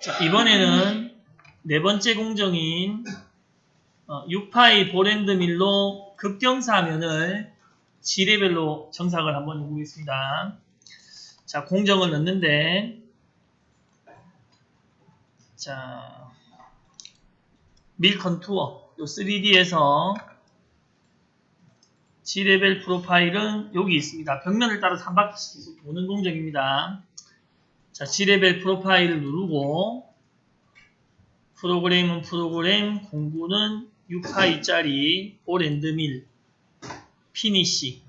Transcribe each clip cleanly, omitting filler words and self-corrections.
자, 이번에는 네 번째 공정인 6파이 보랜드밀로 급경사면을 지레벨로 정삭을 한번 해보겠습니다. 자, 공정을 넣는데, 자, 밀 컨투어, 요 3D에서 G레벨 프로파일은 여기 있습니다. 벽면을 따라서 한 바퀴씩 도는 공정입니다. 자, G레벨 프로파일을 누르고, 프로그램은 프로그램, 공구는 6파이짜리 보랜드밀 피니쉬로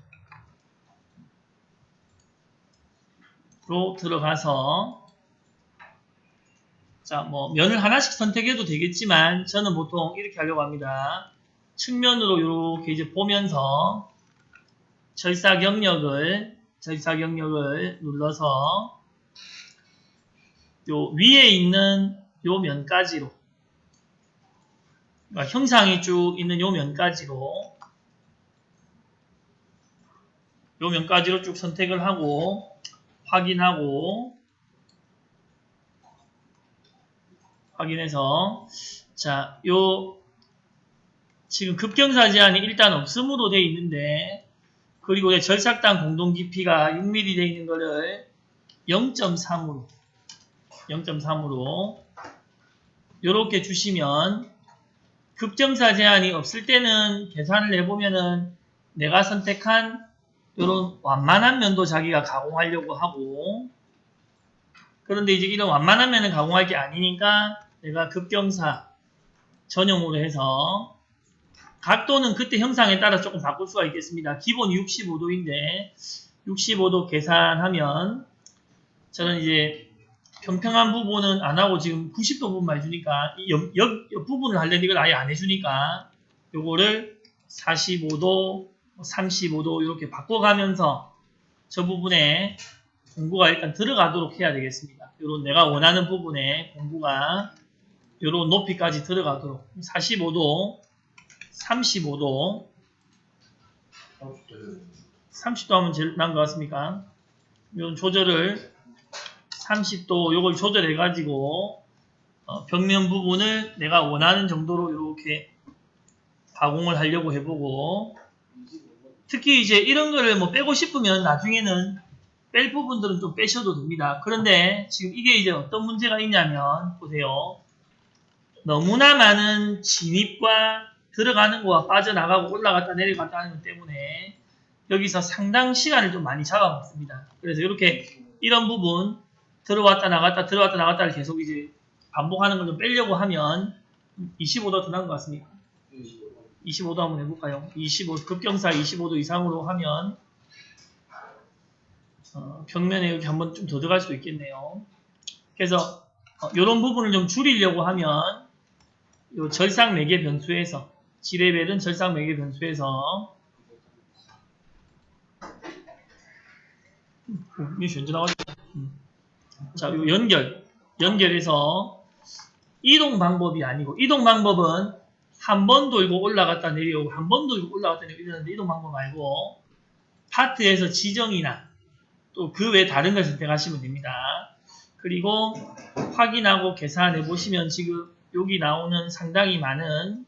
들어가서, 자, 뭐 면을 하나씩 선택해도 되겠지만 저는 보통 이렇게 하려고 합니다. 측면으로 이렇게 이제 보면서 절삭 영역을 눌러서 요 위에 있는 요 면까지로, 그러니까 형상이 쭉 있는 요 면까지로 쭉 선택을 하고 확인해서, 자, 요 지금 급경사 제한이 일단 없음으로 되어 있는데, 그리고 절삭단 공동 깊이가 6mm 되어 있는 거를 0.3으로 요렇게 주시면, 급경사 제한이 없을 때는 계산을 해보면은 내가 선택한 요런 완만한 면도 자기가 가공하려고 하고, 그런데 이제 이런 완만한 면을 가공할 게 아니니까 내가 급경사 전용으로 해서 각도는 그때 형상에 따라 조금 바꿀 수가 있겠습니다. 기본이 65도인데 65도 계산하면, 저는 이제 평평한 부분은 안 하고 지금 90도 부분만 해주니까 옆 부분을 하려면 이걸 아예 안 해주니까 요거를 45도, 35도 이렇게 바꿔가면서 저 부분에 공구가 일단 들어가도록 해야 되겠습니다. 요런 내가 원하는 부분에 공구가 요런 높이까지 들어가도록 45도, 35도 30도 하면 제일 나은 것 같습니까? 이런 조절을 30도 요걸 조절해 가지고 벽면 부분을 내가 원하는 정도로 이렇게 가공을 하려고 해보고, 특히 이제 이런 거를 뭐 빼고 싶으면 나중에는 뺄 부분들은 좀 빼셔도 됩니다. 그런데 지금 이게 이제 어떤 문제가 있냐면, 보세요. 너무나 많은 진입과 들어가는 거와 빠져나가고 올라갔다 내려갔다 하는 것 때문에 여기서 상당 시간을 좀 많이 잡아먹습니다. 그래서 이렇게 이런 부분 들어왔다 나갔다를 계속 이제 반복하는 걸 좀 빼려고 하면 25도 더 나은 것 같습니까? 25도 한번 해볼까요? 25, 급경사 25도 이상으로 하면 벽면에 여기 한번 좀 더 들어갈 수도 있겠네요. 그래서 이런 부분을 좀 줄이려고 하면 요 절삭 매개 변수에서, G레벨은 절삭 매개 변수에서 이게 언제 나왔죠? 자, 요 연결해서 이동 방법이 아니고, 이동 방법은 한 번 돌고 올라갔다 내려오고 한 번 돌고 올라갔다 내려오고 이러는데, 이동 방법 말고 파트에서 지정이나 또 그 외 다른 걸 선택하시면 됩니다. 그리고 확인하고 계산해 보시면 지금 여기 나오는 상당히 많은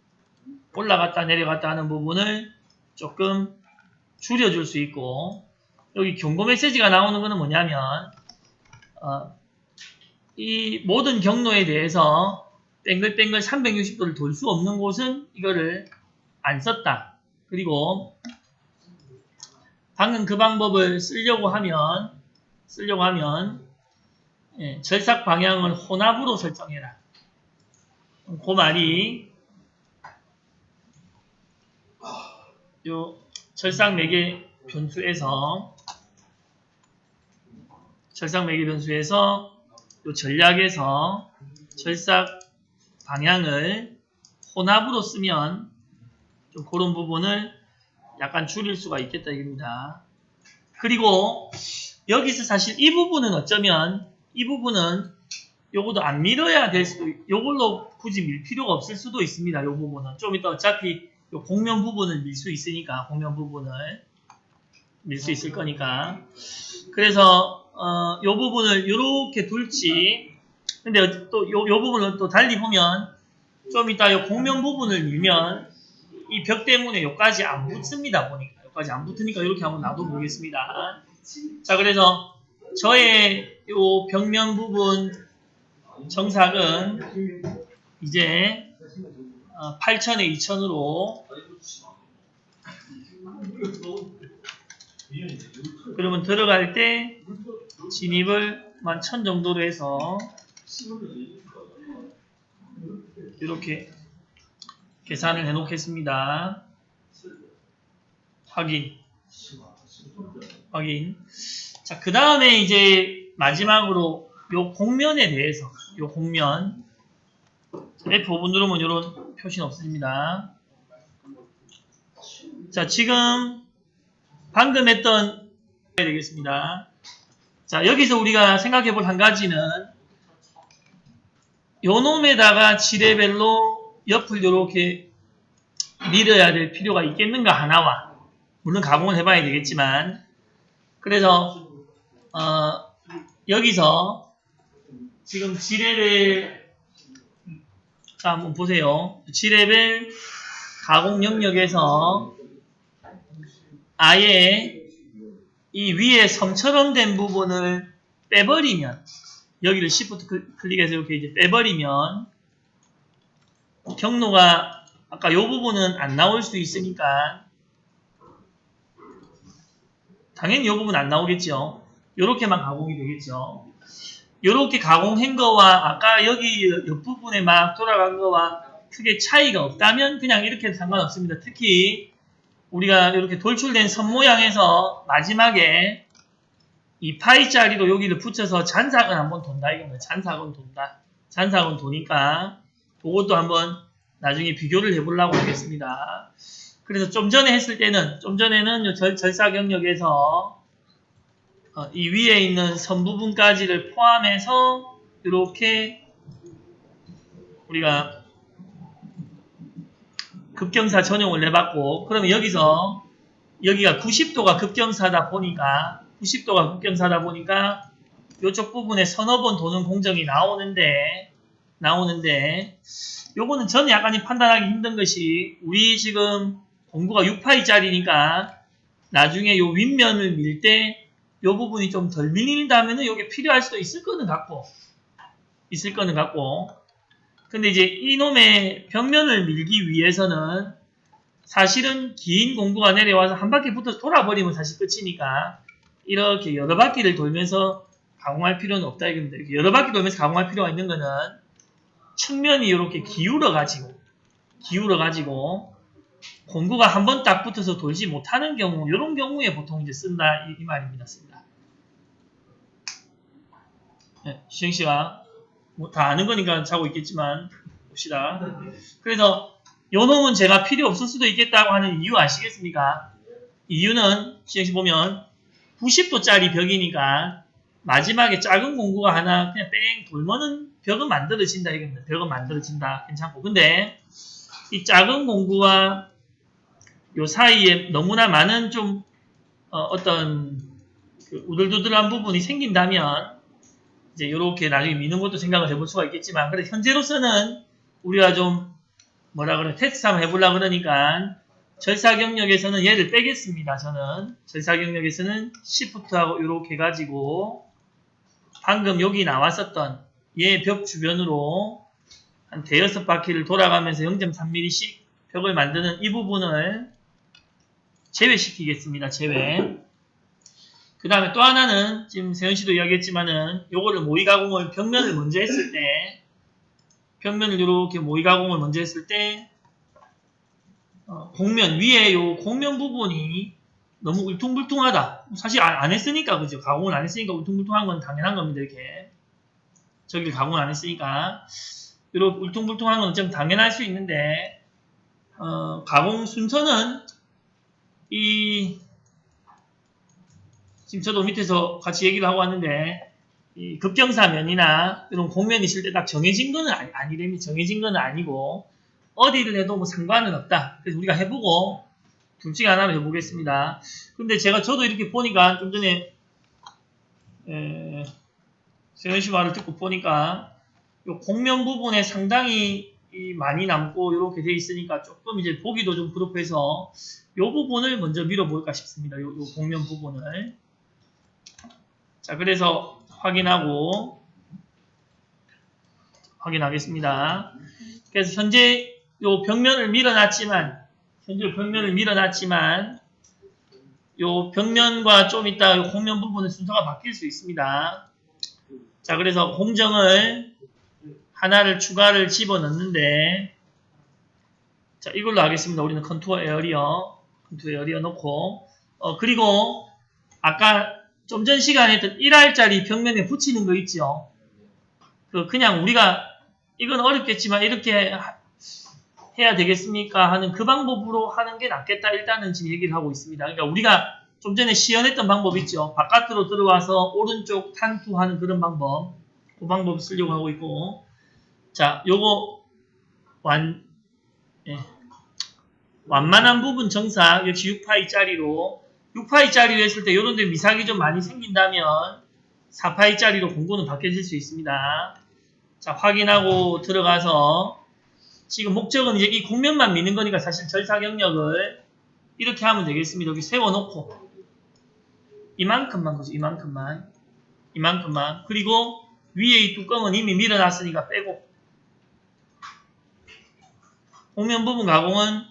올라갔다 내려갔다 하는 부분을 조금 줄여줄 수 있고, 여기 경고 메시지가 나오는 거는 뭐냐면 이 모든 경로에 대해서 뱅글뱅글 360도를 돌 수 없는 곳은 이거를 안 썼다. 그리고 방금 그 방법을 쓰려고 하면 절삭 방향을 혼합으로 설정해라. 그 말이 요 절삭 매개 변수에서 요 전략에서 절삭 방향을 혼합으로 쓰면 좀 그런 부분을 약간 줄일 수가 있겠다 이겁니다. 그리고 여기서 사실 이 부분은 어쩌면 이 부분은 요것도 안 밀어야 될 수도, 요걸로 굳이 밀 필요가 없을 수도 있습니다. 요 부분은 좀 이따 어차피 요 곡면 부분을 밀 수 있으니까, 곡면 부분을 밀 수 있을 거니까. 그래서 요 부분을 요렇게 둘지 근데 또 요 부분을 또 달리 보면 좀 이따 요 곡면 부분을 밀면 이 벽 때문에 요까지 안 붙습니다. 보니까 요까지 안 붙으니까 이렇게 한번 놔둬보겠습니다. 자, 그래서 저의 요 벽면 부분 정삭은 이제 8,000에 2,000으로 그러면 들어갈 때 진입을 11,000 정도로 해서 이렇게 계산을 해 놓겠습니다. 확인. 자, 그 다음에 이제 마지막으로 요 곡면에 대해서, 요 곡면. F5분 누르면 이런 표시는 없어집니다. 자, 지금 방금 했던 해야 되겠습니다. 자, 여기서 우리가 생각해 볼 한 가지는 요 놈에다가 지레벨로 옆을 이렇게 밀어야 될 필요가 있겠는가 하나와, 물론 가공을 해봐야 되겠지만, 그래서 여기서 지금 지레벨, 자 한번 보세요. 지레벨 가공 영역에서 아예 이 위에 섬처럼 된 부분을 빼버리면, 여기를 Shift 클릭해서 이렇게 이제 빼버리면 경로가 아까 요 부분은 안 나올 수 있으니까 당연히 요 부분 안 나오겠죠. 요렇게만 가공이 되겠죠. 요렇게 가공한 거와 아까 여기 옆부분에 막 돌아간 거와 크게 차이가 없다면 그냥 이렇게 해도 상관없습니다. 특히 우리가 이렇게 돌출된 선 모양에서 마지막에 이 파이자리로 여기를 붙여서 잔삭은 한번 돈다 이겁니다. 잔삭은 돈다. 잔삭은 도니까 그것도 한번 나중에 비교를 해보려고 하겠습니다. 그래서 좀 전에 했을 때는, 좀 전에는 절삭 영역에서 이 위에 있는 선 부분까지를 포함해서 이렇게 우리가 급경사 전용을 내봤고, 그러면 여기서 여기가 90도가 급경사다 보니까 이쪽 부분에 서너 번 도는 공정이 나오는데 요거는 저는 약간 판단하기 힘든 것이, 우리 지금 공구가 6파이짜리니까 나중에 요 윗면을 밀 때 요 부분이 좀 덜 밀린다면은 요게 필요할 수도 있을 거는 같고 근데 이제 이놈의 벽면을 밀기 위해서는 사실은 긴 공구가 내려와서 한 바퀴 붙어서 돌아버리면 사실 끝이니까 이렇게 여러 바퀴를 돌면서 가공할 필요는 없다 이겁니다. 이렇게 여러 바퀴 돌면서 가공할 필요가 있는 거는 측면이 이렇게 기울어 가지고 공구가 한 번 딱 붙어서 돌지 못하는 경우, 이런 경우에 보통 이제 쓴다 이 말입니다. 네, 시행씨가 뭐 다 아는 거니까 자고 있겠지만 봅시다. 그래서 요 놈은 제가 필요 없을 수도 있겠다고 하는 이유 아시겠습니까? 이유는 시행씨 보면 90도짜리 벽이니까 마지막에 작은 공구가 하나 그냥 뺑 돌면은 벽은 만들어진다 이겁니다. 벽은 만들어진다. 괜찮고. 근데 이 작은 공구와 요 사이에 너무나 많은 좀 어떤 그 우들두들한 부분이 생긴다면 이제 이렇게 나중에 미는 것도 생각을 해볼 수가 있겠지만, 그래 현재로서는 우리가 좀 테스트 한번 해보려고 그러니까 절삭 영역에서는 얘를 빼겠습니다. 저는 절삭 영역에서는 Shift하고 이렇게 해가지고 방금 여기 나왔었던 얘 벽 주변으로 한 대여섯 바퀴를 돌아가면서 0.3mm씩 벽을 만드는 이 부분을 제외시키겠습니다. 제외. 그 다음에 또 하나는 지금 세현씨도 이야기했지만은 요거를 모의 가공을 벽면을 먼저 했을 때, 벽면을 이렇게 모의 가공을 먼저 했을 때 곡면 위에 요 곡면 부분이 너무 울퉁불퉁하다. 사실 안 했으니까 그죠. 가공을 안 했으니까 울퉁불퉁한 건 당연한 겁니다. 이렇게 저기를 가공을 안 했으니까 이렇게 울퉁불퉁한 건 좀 당연할 수 있는데 가공 순서는 지금 저도 밑에서 같이 얘기를 하고 왔는데 이 급경사면이나 이런 곡면이 있을 때 딱 정해진 거는 아니랍니다. 정해진 거는 아니고 어디를 해도 뭐 상관은 없다. 그래서 우리가 해보고 둘 중에 하나를 해보겠습니다. 근데 저도 이렇게 보니까 좀 전에 세현씨 말을 듣고 보니까 요 곡면 부분에 상당히 많이 남고 이렇게 돼 있으니까 조금 이제 보기도 좀 그렇고해서 요 부분을 먼저 밀어볼까 싶습니다. 요 곡면 부분을. 자, 그래서 확인하겠습니다. 그래서 현재 요 벽면을 밀어놨지만 요 벽면과 좀 이따 요 곡면 부분의 순서가 바뀔 수 있습니다. 자, 그래서 공정을 하나를 추가를 집어넣는데, 자, 이걸로 하겠습니다. 우리는 컨투어 에어리어 넣고, 그리고 아까 좀 전 시간에 했던 1알짜리 벽면에 붙이는 거 있죠? 그냥 우리가 이건 어렵겠지만 이렇게 해야 되겠습니까? 하는 그 방법으로 하는 게 낫겠다. 일단은 지금 얘기를 하고 있습니다. 그러니까 우리가 좀 전에 시연했던 방법 있죠? 바깥으로 들어와서 오른쪽 탄투하는 그런 방법. 그 방법 쓰려고 하고 있고. 자, 요거 완만한 부분 정사 역시 6파이짜리로 6파이짜리로 했을 때 요런 데 미삭이 좀 많이 생긴다면 4파이짜리로 공구는 바뀌어질 수 있습니다. 자, 확인하고 들어가서 지금 목적은 이제 이 곡면만 미는 거니까 사실 절삭 영역을 이렇게 하면 되겠습니다. 여기 세워놓고 이만큼만 그죠? 이만큼만 그리고 위에 이 뚜껑은 이미 밀어놨으니까 빼고 곡면 부분 가공은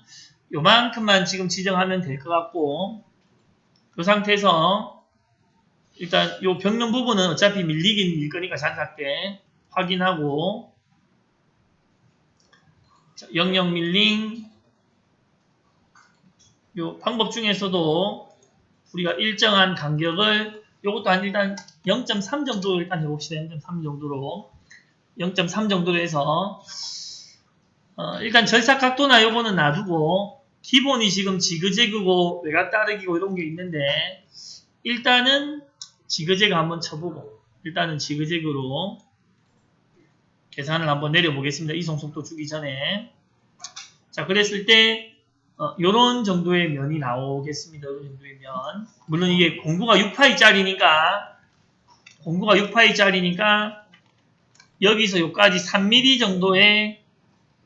요만큼만 지금 지정하면 될 것 같고 이 상태에서 일단 요 벽면 부분은 어차피 밀리긴 밀 거니까 잔삭 때 확인하고 자, 영역 밀링 요 방법 중에서도 우리가 일정한 간격을 요것도 한 일단 0.3 정도 일단 해봅시다. 0.3 정도로 0.3 정도로 해서 일단 절삭 각도나 요거는 놔두고 기본이 지금 지그재그고 외곽 따르기고 이런 게 있는데 일단은 지그재그 한번 쳐보고 일단은 지그재그로 계산을 한번 내려보겠습니다. 이송 속도 주기 전에 자 그랬을 때 요런 정도의 면이 나오겠습니다. 요런 정도의 면 물론 이게 공구가 6파이짜리니까 여기서 요까지 3mm 정도의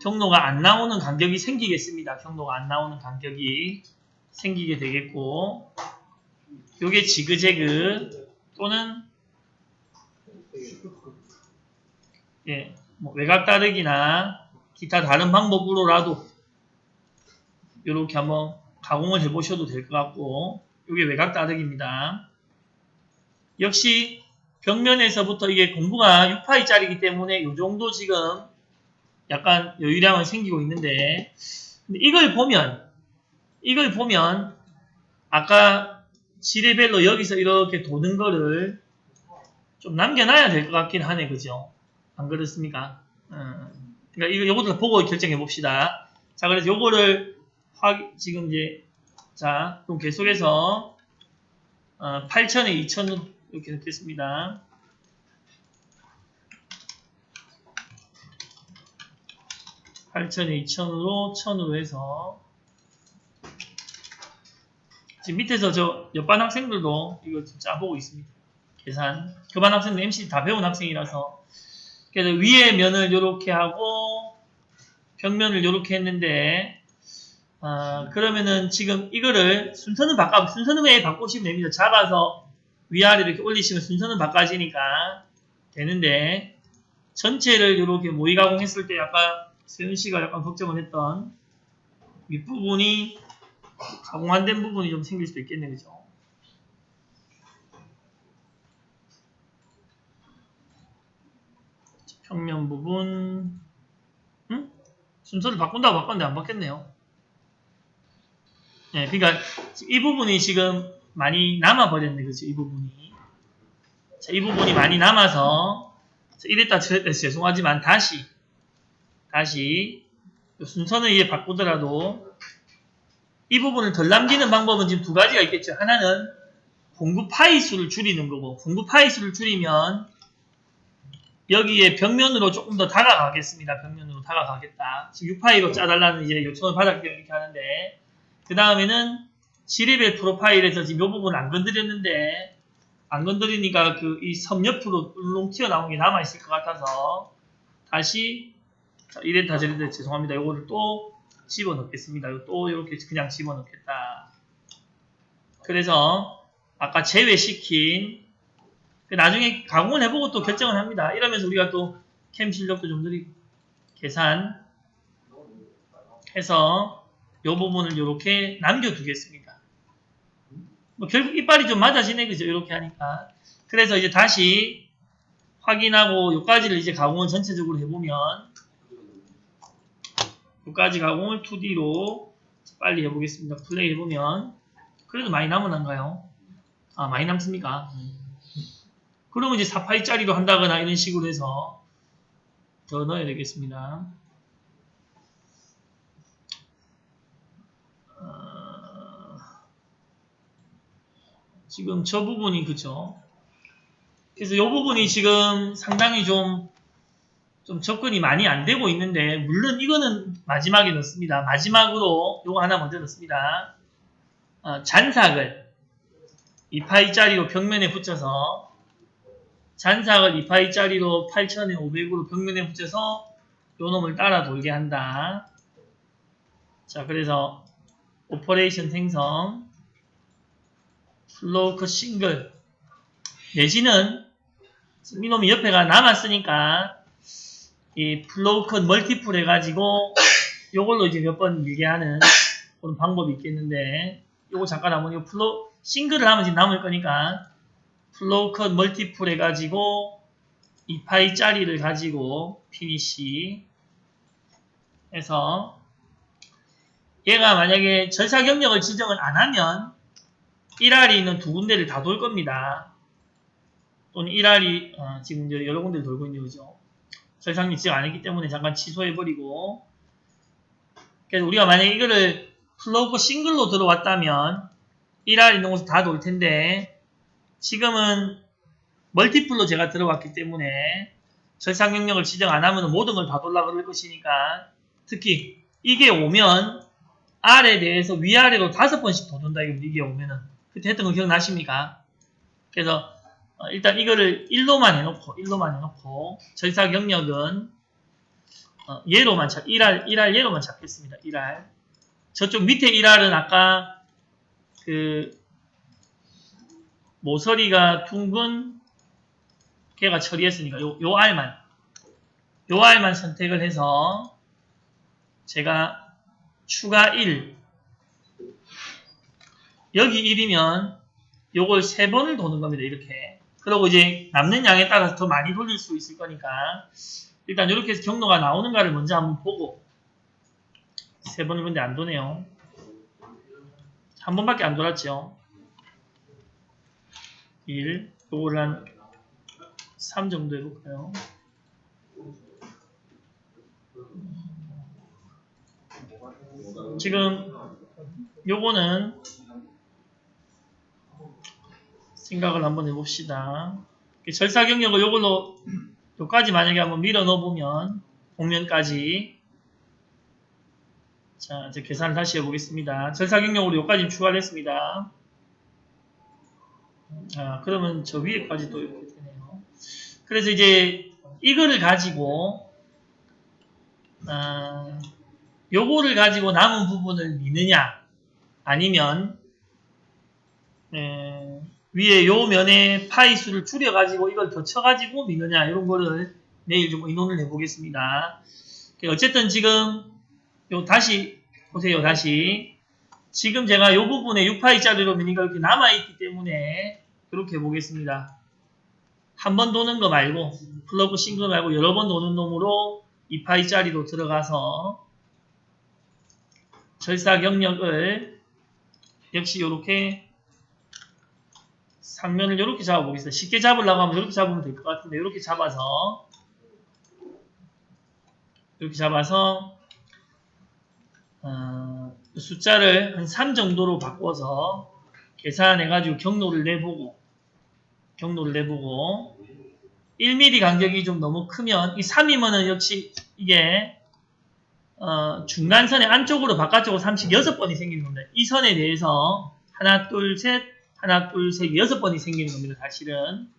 경로가 안 나오는 간격이 생기겠습니다. 경로가 안 나오는 간격이 생기게 되겠고 요게 지그재그 또는 뭐 외곽 따르기나 기타 다른 방법으로라도 이렇게 한번 가공을 해보셔도 될 것 같고 요게 외곽 따르기입니다. 역시 벽면에서부터 이게 공구가 6파이짜리이기 때문에 요 정도 지금 약간 여유량은 생기고 있는데 근데 이걸 보면 아까 지레벨로 여기서 이렇게 도는 거를 좀 남겨놔야 될 것 같긴 하네. 그죠? 안 그렇습니까? 그러니까 요것도 보고 결정해 봅시다. 자, 그래서 요거를 지금 이제 자, 그럼 계속해서 8,000에 2,000으로 이렇게 넣겠습니다. 8,000에 2,000으로 1,000으로 해서 지금 밑에서 저 옆반 학생들도 이거 좀 짜보고 있습니다. 계산. 그 반 학생들 MC 다 배운 학생이라서 그래서 위에 면을 이렇게 하고 벽면을 이렇게 했는데 그러면은 지금 이거를 순서는 왜 바꾸시면 됩니다. 잡아서 위아래 이렇게 올리시면 순서는 바꿔지니까 되는데 전체를 이렇게 모의 가공했을 때 약간 세윤 씨가 약간 걱정을 했던 윗부분이 가공 안 된 부분이 좀 생길 수도 있겠네. 그죠? 평면 부분 순서를 바꾼다고 바꿨는데 안 바뀌었네요. 네, 그러니까 이 부분이 지금 많이 남아버렸네. 그죠? 이 부분이. 자, 이 부분이 많이 남아서 이랬다 저랬다 죄송하지만 다시 순서는 이제 바꾸더라도 이 부분을 덜 남기는 방법은 지금 두 가지가 있겠죠. 하나는 공구 파이 수를 줄이는 거고 공구 파이 수를 줄이면 여기에 벽면으로 조금 더 다가가겠습니다. 벽면으로 다가가겠다. 지금 6파이로 짜달라는 이제 요청을 받았기 때문에 이렇게 하는데 그 다음에는 지레벨 프로파일에서 지금 이 부분 안 건드렸는데 안 건드리니까 이 섬 옆으로 울렁 튀어나온 게 남아있을 것 같아서 다시 이랬다 저랬다 죄송합니다. 요거를 또 집어넣겠습니다. 또 이렇게 그냥 집어넣겠다. 그래서 아까 제외시킨 나중에 가공을 해보고 또 결정을 합니다. 이러면서 우리가 또 캠 실력도 좀 늘리고 계산해서 요 부분을 이렇게 남겨두겠습니다. 뭐 결국 이빨이 좀 맞아지네 그죠? 이렇게 하니까. 그래서 이제 다시 확인하고 요까지를 이제 가공을 전체적으로 해보면 요까지 가공을 2D로 빨리 해보겠습니다. 플레이 해보면 그래도 많이 남아난가요? 아 많이 남습니까? 그러면 이제 4파이짜리로 한다거나 이런 식으로 해서 더 넣어야 되겠습니다. 지금 저 부분이 그죠? 그래서 이 부분이 지금 상당히 좀 접근이 많이 안 되고 있는데 물론 이거는 마지막에 넣습니다. 마지막으로 요거 하나 먼저 넣습니다. 잔삭을 2파이짜리로 벽면에 붙여서 잔삭을 2파이짜리로 8500으로 벽면에 붙여서 요 놈을 따라 돌게 한다. 자, 그래서 오퍼레이션 생성 플로우 컷 싱글 내지는 이놈이 옆에가 남았으니까 이 플로우 컷 멀티플 해가지고 요걸로 이제 몇 번 밀게 하는 그런 방법이 있겠는데 요거 잠깐 한번 요 싱글을 하면 지금 남을 거니까 플로우 컷 멀티플 해가지고 2파이짜리를 가지고 피니시 해서 얘가 만약에 절삭 영역을 지정을 안 하면 1알이 있는 두 군데를 다 돌 겁니다. 또는 1알이 지금 이제 여러 군데를 돌고 있는 거죠. 절삭이 지정 안 했기 때문에 잠깐 취소해버리고 그래서 우리가 만약에 이거를 플로우 컷 싱글로 들어왔다면 1알 있는 곳을 다 돌 텐데 지금은 멀티플로 제가 들어왔기 때문에 절삭 영역을 지정 안 하면 모든 걸 다 돌라 그럴 것이니까 특히 이게 오면 R에 대해서 위아래로 5번씩 더 돈다 이게 오면은 그때 했던 거 기억나십니까? 그래서 일단 이거를 1로만 해놓고 절삭 영역은 얘로만 1알 얘로만 잡겠습니다. 1알 저쪽 밑에 1알은 아까 그 모서리가 둥근 걔가 처리했으니까 요 알만 선택을 해서 제가 추가 1 여기 1이면 요걸 3번을 도는 겁니다. 이렇게 그리고 이제 남는 양에 따라서 더 많이 돌릴 수 있을 거니까 일단 이렇게 해서 경로가 나오는가를 먼저 한번 보고 3번을 근데 안 도네요. 한 번밖에 안 돌았죠. 1 요거를 한 3 정도 해볼까요? 지금 요거는 생각을 한번 해봅시다. 절삭 영역을 요걸로 요까지 만약에 한번 밀어 넣어보면 복면까지 자 이제 계산을 다시 해보겠습니다. 절삭 영역으로 요까지 추가를 했습니다. 그러면 저 위에까지 또 이렇게 되네요. 그래서 이제 이거를 가지고 요거를 가지고 남은 부분을 미느냐 아니면 위에 요 면에 파이 수를 줄여가지고 이걸 더 쳐가지고 미느냐 이런 거를 내일 좀 의논을 해보겠습니다. 어쨌든 지금 요 다시 보세요. 다시 지금 제가 요 부분에 6파이짜리로 미니가 이렇게 남아있기 때문에 이렇게 해보겠습니다. 한 번 도는 거 말고 플러그 싱글 말고 여러 번 도는 놈으로 2파이짜리로 들어가서 절삭 영역을 역시 이렇게 상면을 이렇게 잡아보겠습니다. 쉽게 잡으려고 하면 이렇게 잡으면 될 것 같은데 이렇게 잡아서 숫자를 한 3 정도로 바꿔서 계산해가지고 경로를 내보고 1mm 간격이 좀 너무 크면 이 3이면은 역시 이게 중간선의 안쪽으로 바깥쪽으로 6번이 생기는 겁니다. 이 선에 대해서 하나 둘 셋 6번이 생기는 겁니다. 사실은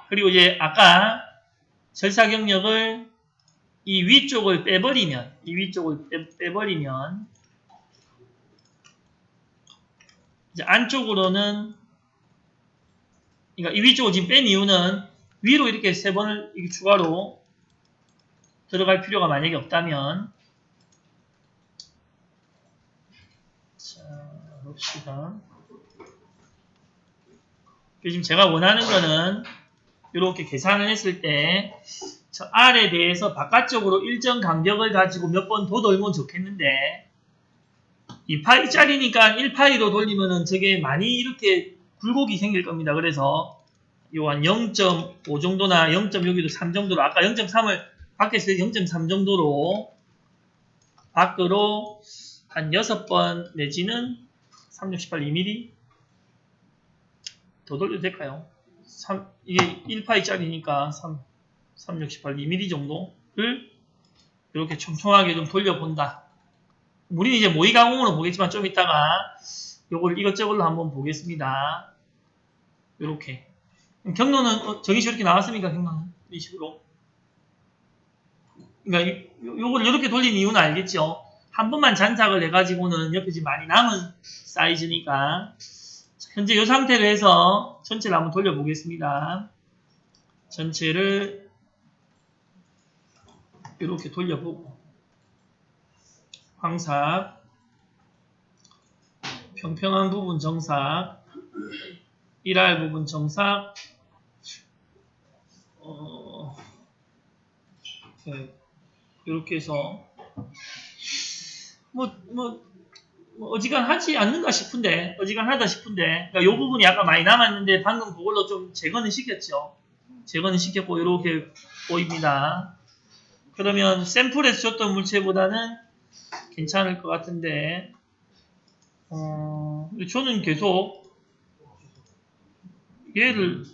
그리고 이제 아까 절사 경력을 이 위쪽을 빼버리면 이제 안쪽으로는, 그러니까 이 위쪽을 지금 뺀 이유는 위로 이렇게 3번을 이렇게 추가로 들어갈 필요가 만약에 없다면, 자, 봅시다. 지금 제가 원하는 거는 이렇게 계산을 했을 때 저 R에 대해서 바깥쪽으로 일정 간격을 가지고 몇 번 더 돌면 좋겠는데, 2파이짜리니까 1파이로 돌리면은 저게 많이 이렇게 굴곡이 생길 겁니다. 그래서 요한 0.5 정도나 0. 여기도 3 정도로, 아까 0.3을 밖에서 0.3 정도로 밖으로 한 6번 내지는 368 2mm 더 돌려도 될까요? 이게 1파이짜리니까 368 2mm 정도를 이렇게 촘촘하게 좀 돌려본다. 우리는 이제 모의 가공으로 보겠지만 좀 이따가 요걸 이것저것로 한번 보겠습니다. 요렇게. 경로는 정의식 이렇게 나왔습니까? 경로는 이 식으로. 그러니까 요거를 이렇게 돌린 이유는 알겠죠? 한 번만 잔삭을 해가지고는 옆에 지금 많이 남은 사이즈니까. 현재 이 상태로 해서 전체를 한번 돌려보겠습니다. 전체를 이렇게 돌려보고, 황삭, 평평한 부분 정삭, 1R 부분 정삭, 이렇게 해서 어지간하지 않는가 싶은데, 어지간하다 싶은데, 그러니까 이 부분이 약간 많이 남았는데 방금 그걸로 좀 제거는 시켰죠. 제거는 시켰고 이렇게 보입니다. 그러면 샘플에서 줬던 물체보다는 괜찮을 것 같은데, 저는 계속 얘를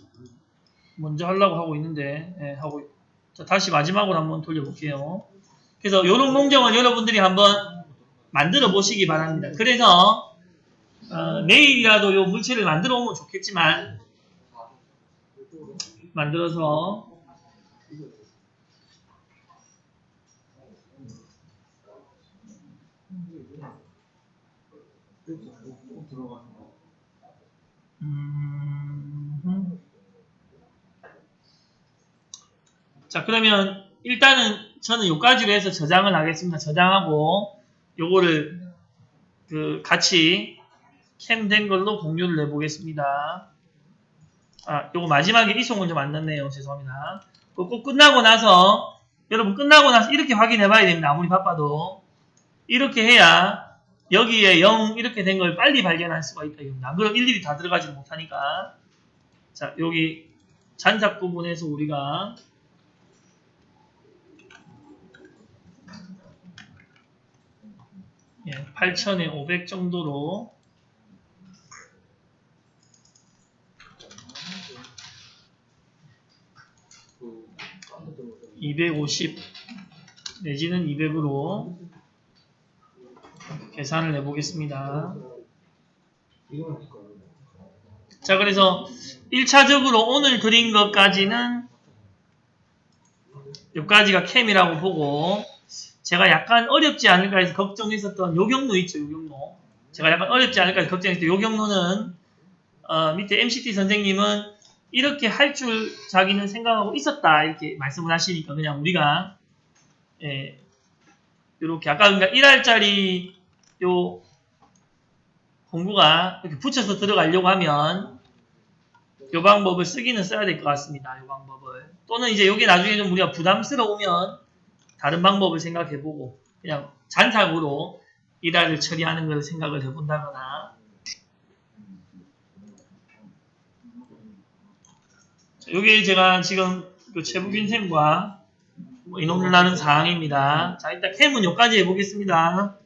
먼저 하려고 하고 있는데, 자, 다시 마지막으로 한번 돌려볼게요. 그래서 이런 공정을 여러분들이 한번 만들어 보시기 바랍니다. 그래서 내일이라도 이 물체를 만들어 오면 좋겠지만, 만들어서 자, 그러면 일단은 저는 요까지로 해서 저장을 하겠습니다. 저장하고 요거를 같이 캠된 걸로 공유를 해보겠습니다. 요거 마지막에 이송을 좀 안 넣네요. 죄송합니다. 꼭 끝나고 나서, 여러분 끝나고 나서 이렇게 확인해 봐야 됩니다. 아무리 바빠도. 이렇게 해야 여기에 0 이렇게 된 걸 빨리 발견할 수가 있다. 안 그럼 일일이 다 들어가지 못하니까. 자, 여기 잔삭 부분에서 우리가 8,000에 500 정도로 250 내지는 200으로 계산을 해보겠습니다. 자, 그래서 1차적으로 오늘 드린 것까지는 여기까지가 캠이라고 보고, 제가 약간 어렵지 않을까 해서 걱정했었던 요 경로 있죠, 요 경로. 제가 약간 어렵지 않을까 해서 걱정했을 때 요 경로는 밑에 MCT 선생님은 이렇게 할 줄 자기는 생각하고 있었다 이렇게 말씀을 하시니까 그냥 우리가 이렇게 아까 그러니까 1할짜리 요 공부가 이렇게 붙여서 들어가려고 하면 요 방법을 쓰기는 써야 될 것 같습니다. 요 방법을. 또는 이제 요게 나중에 좀 우리가 부담스러우면 다른 방법을 생각해보고 그냥 잔삭으로 1할을 처리하는 걸 생각을 해본다거나. 요게 제가 지금 그 최부균 쌤과 인원을 나눈 사항입니다. 자, 일단 캠은 여기까지 해보겠습니다.